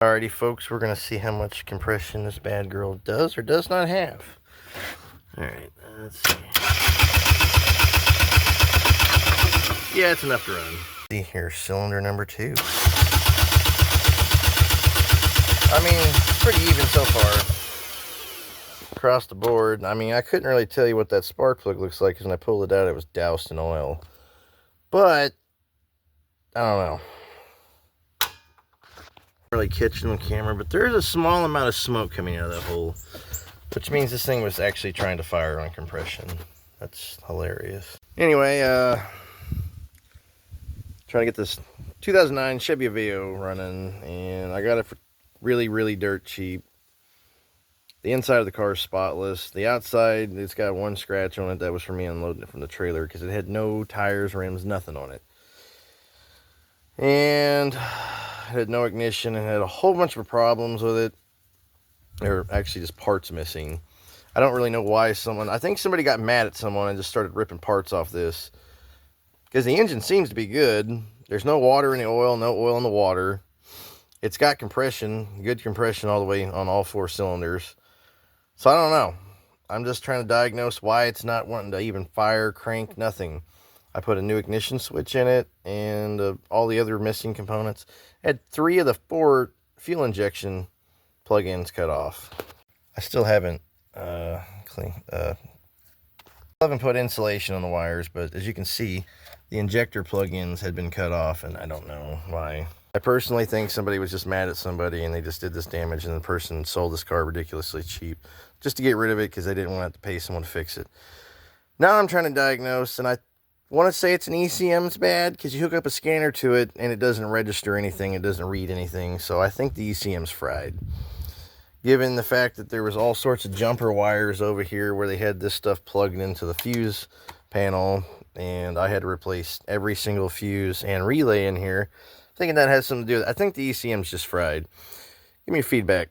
Alrighty folks, we're going to see how much compression this bad girl does or does not have. Alright, let's see. Yeah, it's enough to run. See here, cylinder number 2. I mean, it's pretty even so far. Across the board. I mean, I couldn't really tell you what that spark plug looks like because when I pulled it out, it was doused in oil. But, I don't know. Really catching on camera, but there is a small amount of smoke coming out of that hole, which means this thing was actually trying to fire on compression. That's hilarious. Anyway, trying to get this 2009 Chevy Aveo running, and I got it for really dirt cheap. The inside of the car is spotless. The outside, it's got one scratch on it. That was for me unloading it from the trailer because it had no tires, rims, nothing on it. And it had no ignition and had a whole bunch of problems with it. There were actually just parts missing. I don't really know why I think somebody got mad at someone and just started ripping parts off this. Because the engine seems to be good. There's no water in the oil, no oil in the water. It's got compression, good compression all the way on all 4 cylinders. So I don't know. I'm just trying to diagnose why it's not wanting to even fire, crank, nothing. I put a new ignition switch in it and all the other missing components. Had 3 of the 4 fuel injection plug-ins cut off. I still haven't put insulation on the wires, but as you can see, the injector plug-ins had been cut off, and I don't know why. I personally think somebody was just mad at somebody and they just did this damage, and the person sold this car ridiculously cheap just to get rid of it because they didn't want to have to pay someone to fix it. Now I'm trying to diagnose, and I want to say it's an ECM's bad because you hook up a scanner to it and it doesn't register anything, it doesn't read anything, so I think the ECM's fried. Given the fact that there was all sorts of jumper wires over here where they had this stuff plugged into the fuse panel, and I had to replace every single fuse and relay in here, thinking that has something to do with it. I think the ECM's just fried. Give me your feedback.